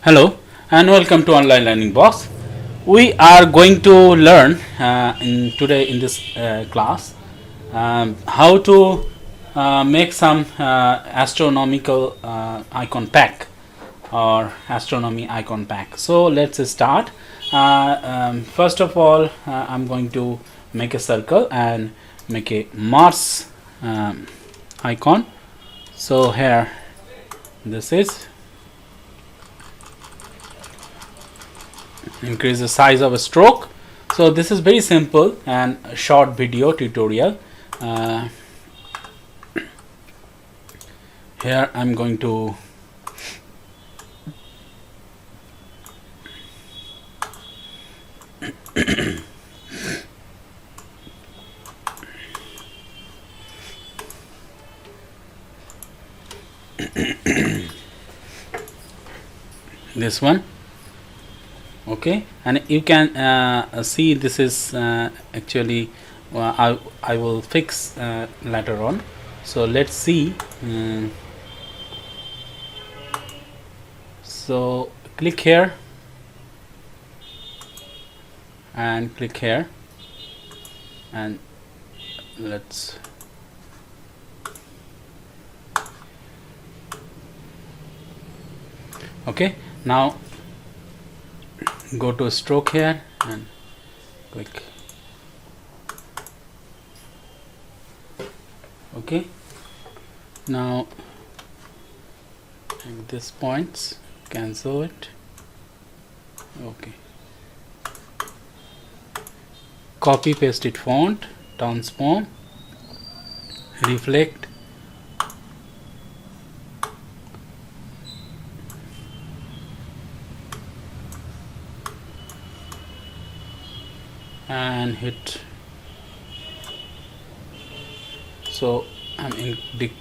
Hello and welcome to Online Learning Box. We are going to learn in this class how to make some astronomical icon pack or astronomy icon pack. So let's start. First of all, I'm going to make a circle and make a Mars icon. So here this is. Increase the size of a stroke. So this is very simple and a short video tutorial. Here I'm going to this one. Okay, and you can see this is actually I will fix later on. So let's see. So click here and click here, and let's okay. Now go to stroke here and click. Okay, now at this points cancel it. Okay, copy paste it font, transform, reflect, and hit. So I'm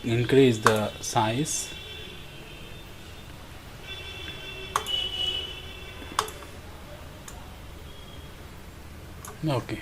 increase the size. Okay.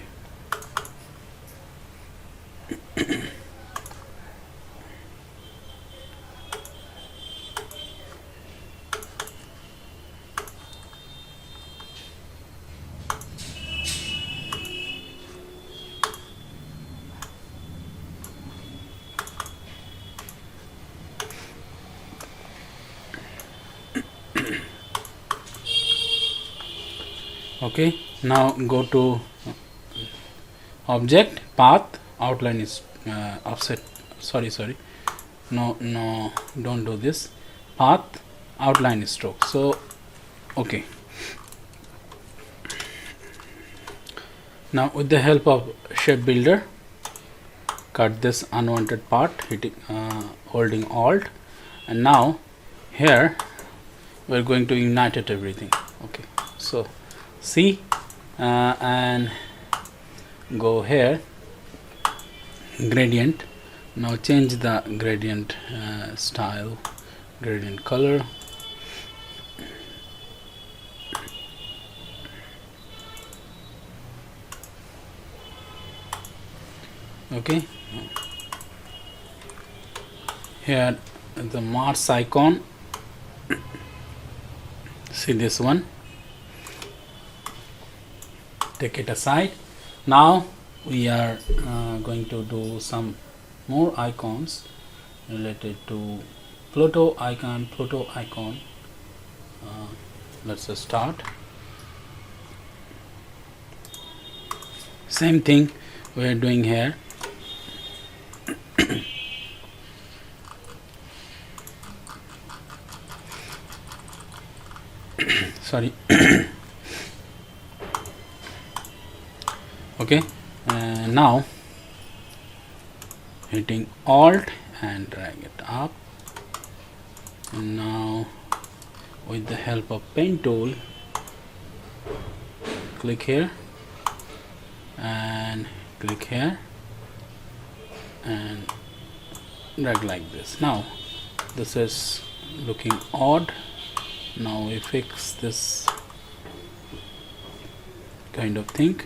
Okay, now go to object, path, outline is offset. Sorry, no, don't do this. Path, outline is stroke. So okay, now with the help of shape builder, cut this unwanted part, hitting holding alt, and now here we're going to unite it everything. Okay, so see and go here, gradient. Now change the gradient style, gradient color. Okay, here the Mars icon, see this one, take it aside. Now we are going to do some more icons related to Pluto icon. Let's start. Same thing we are doing here. Sorry. Okay, now hitting alt and drag it up, and now with the help of pen tool, click here and click here and drag like this. Now this is looking odd. Now we fix this kind of thing.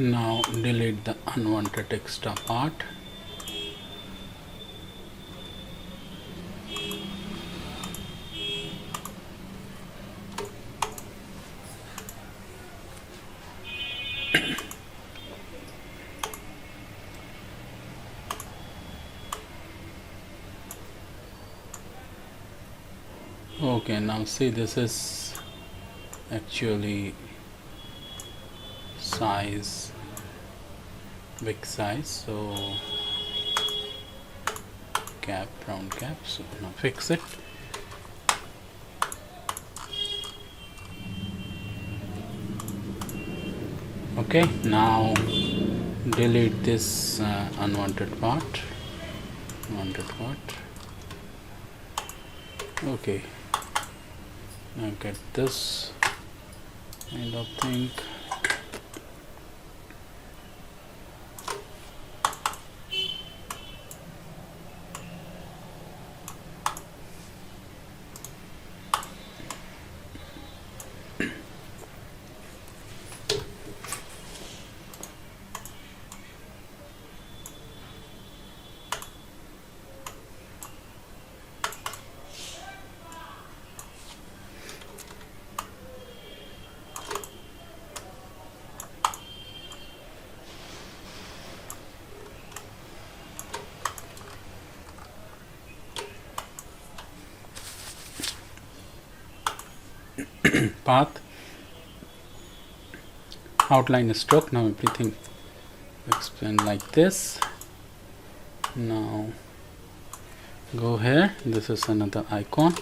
Now delete the unwanted extra part. Okay, now see, this is actually size, big size, so cap, round cap. So now fix it. Okay, now delete this unwanted part. Okay, now get this kind of thing. Path, outline stroke. Now everything explained like this. Now go here, this is another icon.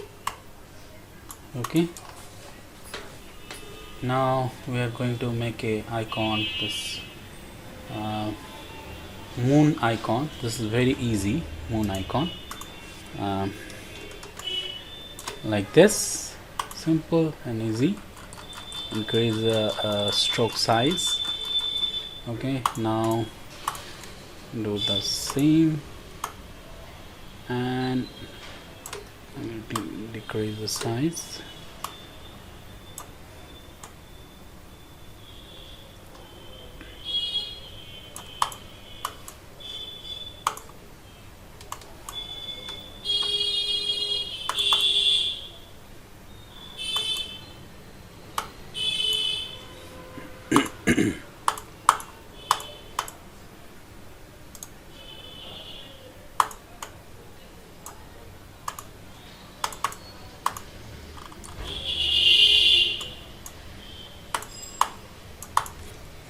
Okay, now we are going to make a icon, this moon icon. This is very easy, moon icon, like this, simple and easy. Increase the stroke size. Okay, now do the same and decrease the size.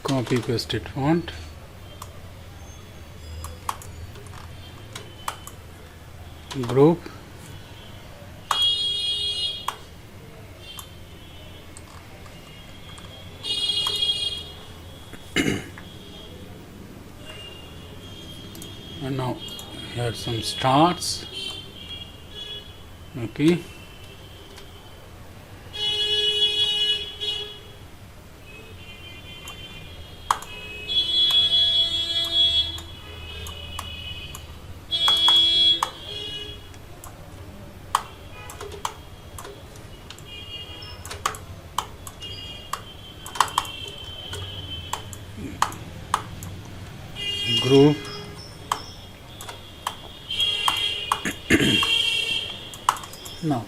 Copy pasted font, group, and now here are some stars. Okay, group, now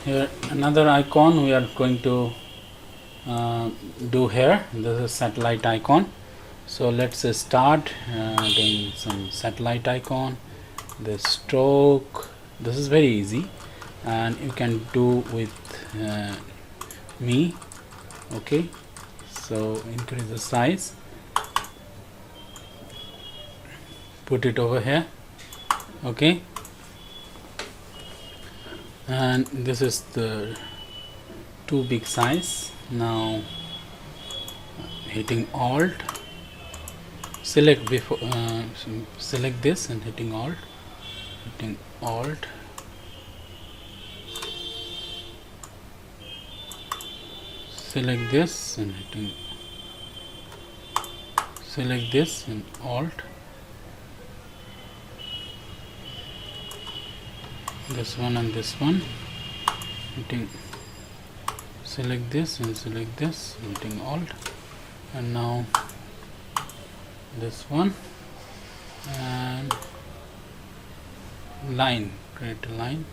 here another icon we are going to do here. This is satellite icon. So let's start doing some satellite icon. The stroke, this is very easy and you can do with me. Okay, so increase the size, put it over here. Okay, and this is the too big size. Now hitting Alt, select before select this and hitting Alt, select this and hitting, select this and Alt, this one and this one, hitting, select this and select this, hitting Alt, and now this one, and line, create a line.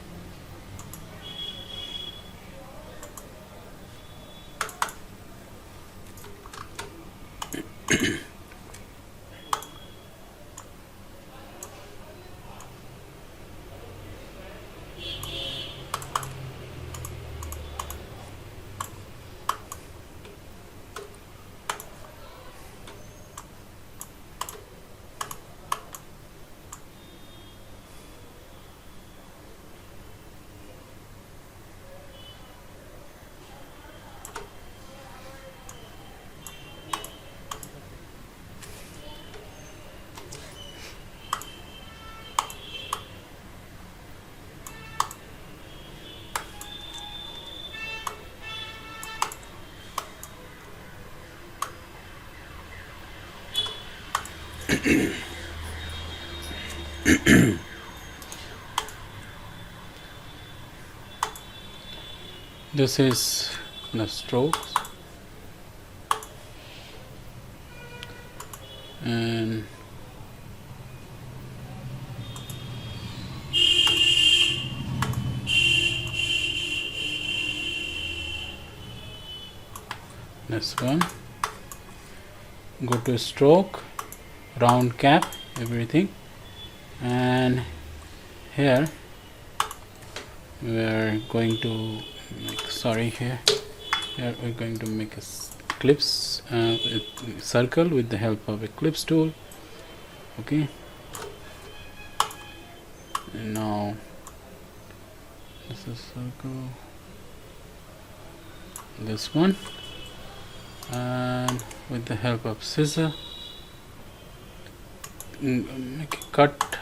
This is the strokes, and this one. Go to stroke, round cap, everything, and here we are going to make, here we're going to make a ellipse, circle with the help of ellipse tool. Okay, and now this is circle, this one, and with the help of scissor make a cut.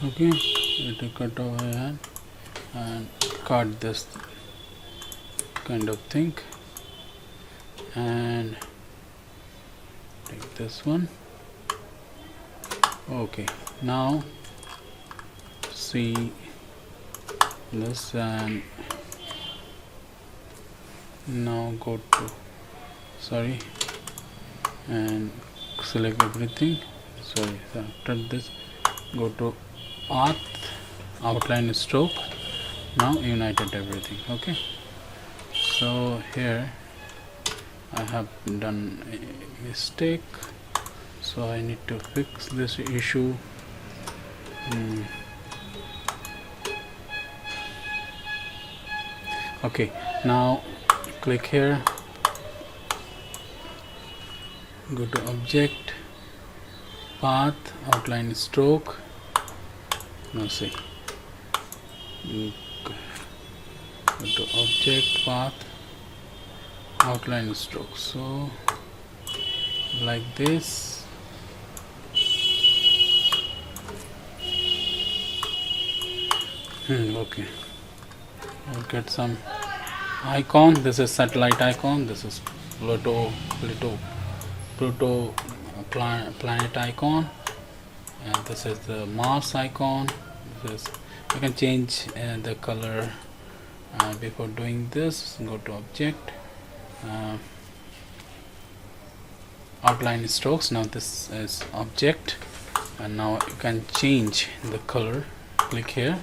Okay, let it cut over here and cut this kind of thing, and take this one. Okay, now see this, and now go to and select everything. After this, go to outline stroke. Now united everything. Okay, so here I have done a mistake, so I need to fix this issue. Okay, now click here, go to object, path, outline stroke. Now see, go to object, path, outline stroke. So like this. Okay, I'll get some icon. This is satellite icon. This is Pluto planet icon, and this is the Mars icon. You can change the color before doing this. Go to object, outline strokes. Now this is object, and now you can change the color. Click here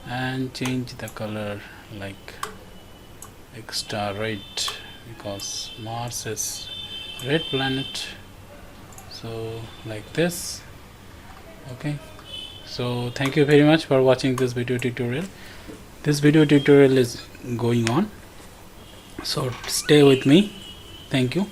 and change the color like extra red, because Mars is red planet. So like this. Okay, so thank you very much for watching this video tutorial. This video tutorial is going on, so stay with me. Thank you.